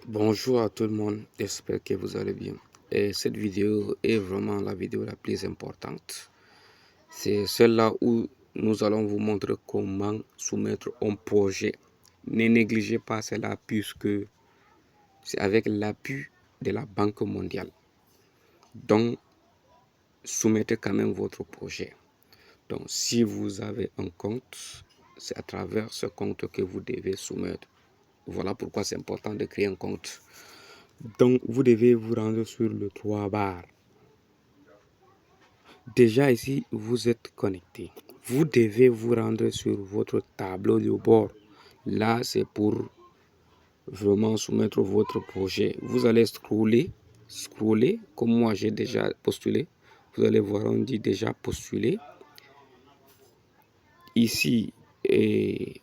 Bonjour à tout le monde, j'espère que vous allez bien. Et cette vidéo est vraiment la vidéo la plus importante. C'est celle-là où nous allons vous montrer comment soumettre un projet. Ne négligez pas cela puisque c'est avec l'appui de la Banque mondiale. Donc, soumettez quand même votre projet. Donc, si vous avez un compte, c'est à travers ce compte que vous devez soumettre. Voilà pourquoi c'est important de créer un compte. Donc, vous devez vous rendre sur le 3 barres. Déjà ici, vous êtes connecté. Vous devez vous rendre sur votre tableau de bord. Là, c'est pour vraiment soumettre votre projet. Vous allez scroller, comme moi j'ai déjà postulé. Vous allez voir, on dit déjà postuler. Ici, et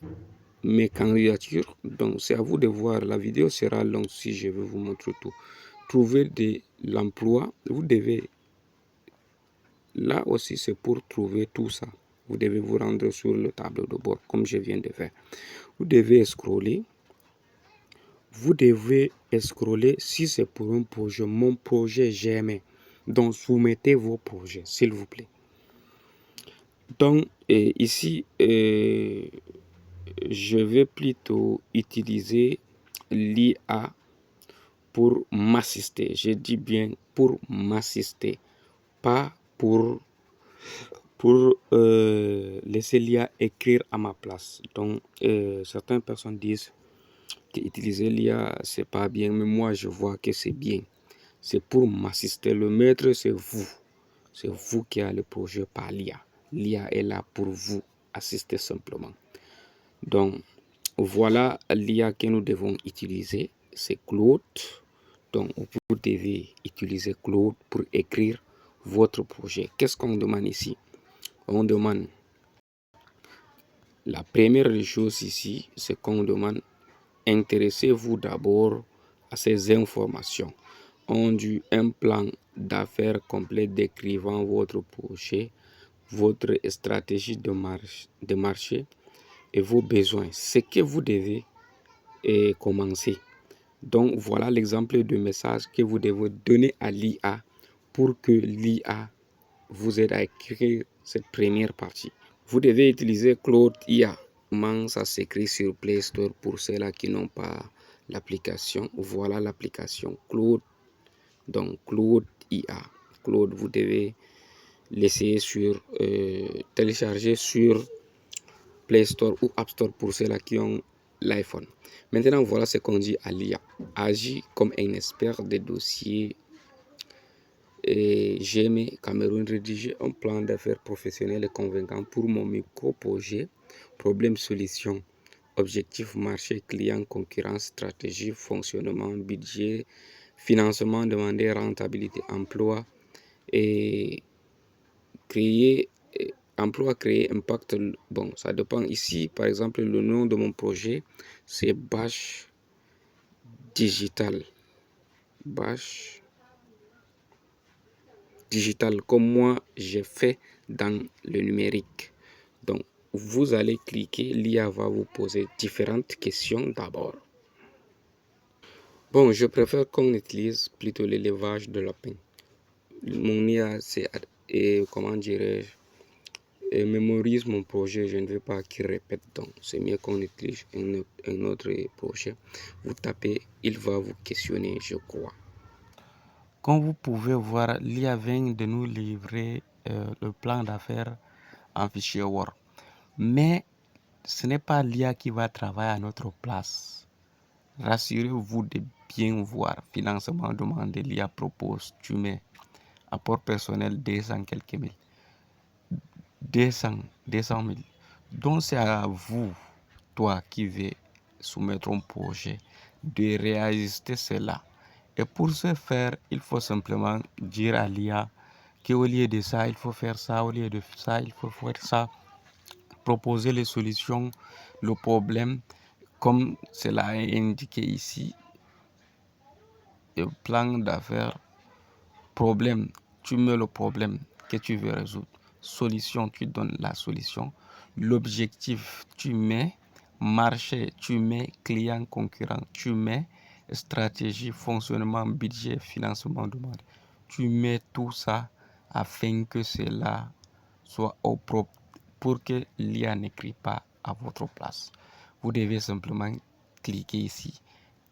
mes candidatures. Donc, c'est à vous de voir. La vidéo sera longue si je vais vous montrer tout. Trouver de l'emploi, vous devez. Là aussi, c'est pour trouver tout ça. Vous devez vous rendre sur le tableau de bord, comme je viens de faire. Vous devez scroller. Vous devez scroller si c'est pour un projet. Mon projet, j'aimais. Donc, soumettez vos projets, s'il vous plaît. Donc, ici, je vais plutôt utiliser l'IA pour m'assister. Je dis bien pour m'assister, pas pour laisser l'IA écrire à ma place. Donc, certaines personnes disent qu'utiliser l'IA, c'est pas bien, mais moi, je vois que c'est bien. C'est pour m'assister. Le maître, c'est vous. C'est vous qui avez le projet par l'IA. L'IA est là pour vous assister simplement. Donc, voilà l'IA que nous devons utiliser. C'est Claude. Donc, vous devez utiliser Claude pour écrire votre projet. Qu'est-ce qu'on demande ici? On demande, la première des choses ici, c'est qu'on demande, intéressez-vous d'abord à ces informations. On dit un plan d'affaires complet décrivant votre projet, votre stratégie de marché et vos besoins. Ce que vous devez commencer. Donc, voilà l'exemple de message que vous devez donner à l'IA pour que l'IA vous aide à écrire cette première partie. Vous devez utiliser Claude IA. Comment ça s'écrit sur Play Store pour ceux-là qui n'ont pas l'application. Voilà l'application Claude. Donc, Claude IA. Claude, vous devez l'essayer sur télécharger sur Play Store ou App Store pour ceux-là qui ont l'iPhone. Maintenant, voilà ce qu'on dit à l'IA. Agis comme un expert des dossiers. J'ai aimé Cameroun rédiger un plan d'affaires professionnel et convaincant pour mon micro-projet. Problème, solution, objectif, marché, client, concurrence, stratégie, fonctionnement, budget, financement demandé, rentabilité, emploi et créer emploi, créer, impact. Bon, ça dépend. Ici, par exemple, le nom de mon projet, c'est Bash Digital. Bash Digital, comme moi, j'ai fait dans le numérique. Donc, vous allez cliquer, l'IA va vous poser différentes questions d'abord. Bon, je préfère qu'on utilise plutôt l'élevage de lapins. Mon IA, c'est, comment dirais-je, mémorise mon projet, je ne veux pas qu'il répète. Donc, c'est mieux qu'on utilise un autre projet. Vous tapez, il va vous questionner, je crois. Comme vous pouvez voir, l'IA vient de nous livrer le plan d'affaires en fichier Word. Mais ce n'est pas l'IA qui va travailler à notre place. Rassurez-vous de bien voir. Financement demandé, l'IA propose, tu mets apport personnel 200 quelques mille. 200 000. Donc c'est à vous, toi qui veux soumettre un projet, de réajuster cela. Et pour ce faire, il faut simplement dire à l'IA qu'au lieu de ça, il faut faire ça, au lieu de ça, il faut faire ça. Proposer les solutions, le problème, comme cela est indiqué ici, le plan d'affaires, problème, tu mets le problème que tu veux résoudre. Solution, tu donnes la solution. L'objectif, tu mets. Marché, tu mets. Client, concurrent, tu mets. stratégie, fonctionnement, budget, financement demandé. Tu mets tout ça afin que cela soit au propre pour que l'IA n'écrit pas à votre place. Vous devez simplement cliquer ici,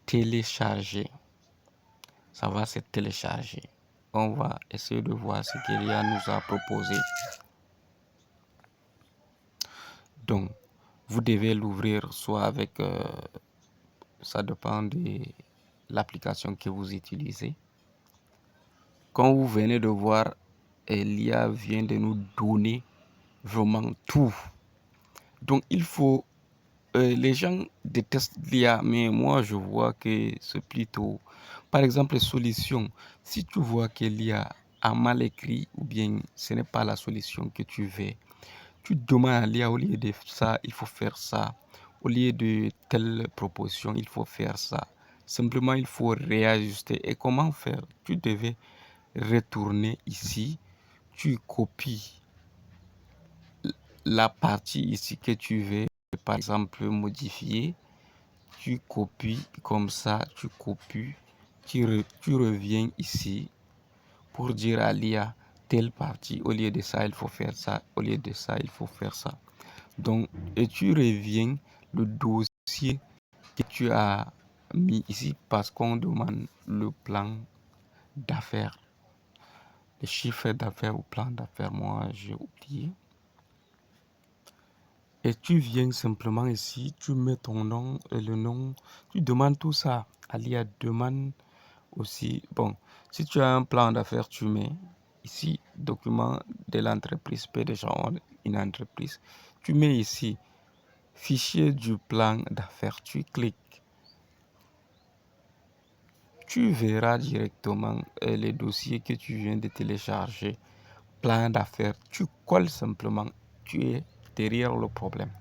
télécharger. Ça va se télécharger. On va essayer de voir ce que l'IA nous a proposé. Donc, vous devez l'ouvrir soit avec, ça dépend de l'application que vous utilisez. Quand vous venez de voir, l'IA vient de nous donner vraiment tout. Donc, il faut, les gens détestent l'IA, mais moi, je vois que c'est plutôt, par exemple, solution. Si tu vois que l'IA a mal écrit ou bien ce n'est pas la solution que tu veux, tu demandes à l'IA au lieu de ça, il faut faire ça. Au lieu de telle proposition, il faut faire ça. Simplement, il faut réajuster. Et comment faire? Tu devais retourner ici. Tu copies la partie ici que tu veux, par exemple, modifier. Tu copies comme ça, tu copies. Tu reviens ici pour dire à l'IA telle partie. Au lieu de ça, il faut faire ça. Au lieu de ça, il faut faire ça. Donc, et tu reviens le dossier que tu as mis ici parce qu'on demande le plan d'affaires, le chiffre d'affaires ou plan d'affaires. Moi, j'ai oublié. Et tu viens simplement ici, tu mets ton nom et le nom, tu demandes tout ça. Alia demande aussi, bon, si tu as un plan d'affaires, tu mets ici, document de l'entreprise, PDG, une entreprise. Tu mets ici, fichier du plan d'affaires, tu cliques. Tu verras directement les dossiers que tu viens de télécharger, plan d'affaires. Tu colles simplement, tu es derrière le problème.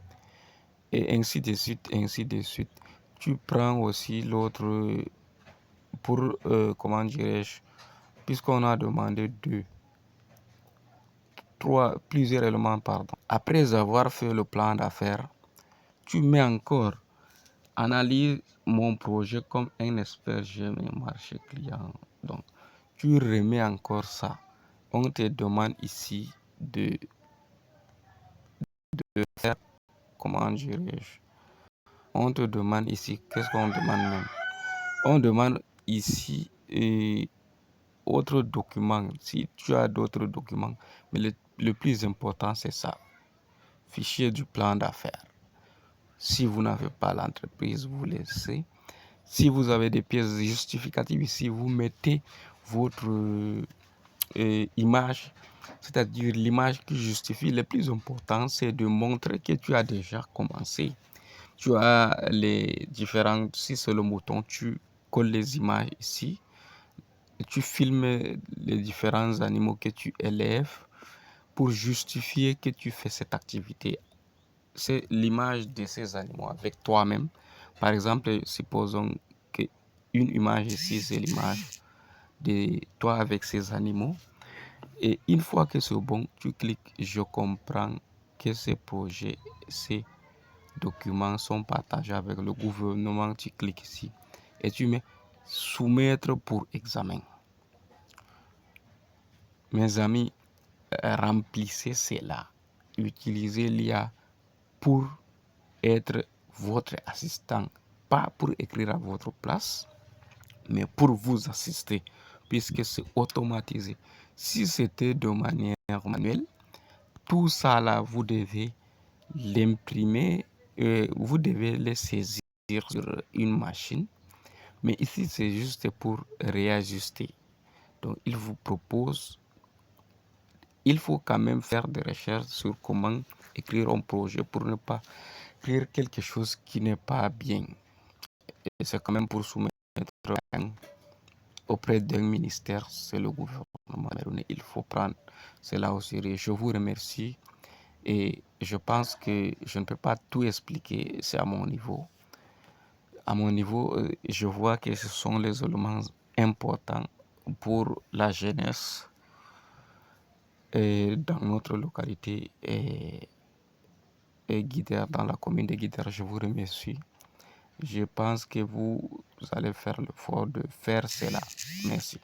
Et ainsi de suite, ainsi de suite. Tu prends aussi l'autre pour, comment dirais-je, puisqu'on a demandé plusieurs éléments, pardon. Après avoir fait le plan d'affaires, tu mets encore analyse mon projet comme un expert GM marché client. Donc, tu remets encore ça. On te demande ici de faire, comment dirais-je, on te demande ici, qu'est-ce qu'on demande même? On demande ici autre document, si tu as d'autres documents, mais le plus important c'est ça, fichier du plan d'affaires. Si vous n'avez pas l'entreprise, vous laissez. Si vous avez des pièces justificatives ici, vous mettez votre image, c'est-à-dire l'image qui justifie. Le plus important, c'est de montrer que tu as déjà commencé. Tu as les différentes, si c'est le mouton, tu colles les images ici. Et tu filmes les différents animaux que tu élèves pour justifier que tu fais cette activité. C'est l'image de ces animaux avec toi-même. Par exemple, supposons qu'une image ici, c'est l'image de toi avec ces animaux. Et une fois que c'est bon, tu cliques, je comprends que ces projets, ces documents sont partagés avec le gouvernement. Tu cliques ici et tu mets soumettre pour examen. Mes amis, remplissez cela. Utilisez l'IA pour être votre assistant, pas pour écrire à votre place, mais pour vous assister, puisque c'est automatisé. Si c'était de manière manuelle, tout ça là, vous devez l'imprimer, vous devez le saisir sur une machine, mais ici c'est juste pour réajuster. Donc il vous propose, il faut quand même faire des recherches sur comment écrire un projet pour ne pas écrire quelque chose qui n'est pas bien. Et c'est quand même pour soumettre auprès d'un ministère, c'est le gouvernement. Il faut prendre cela au sérieux. Je vous remercie et je pense que je ne peux pas tout expliquer, c'est à mon niveau. À mon niveau, je vois que ce sont les éléments importants pour la jeunesse dans notre localité et Guidère, dans la commune de Guidère. Je vous remercie Je pense que vous allez faire l'effort de faire cela. Merci.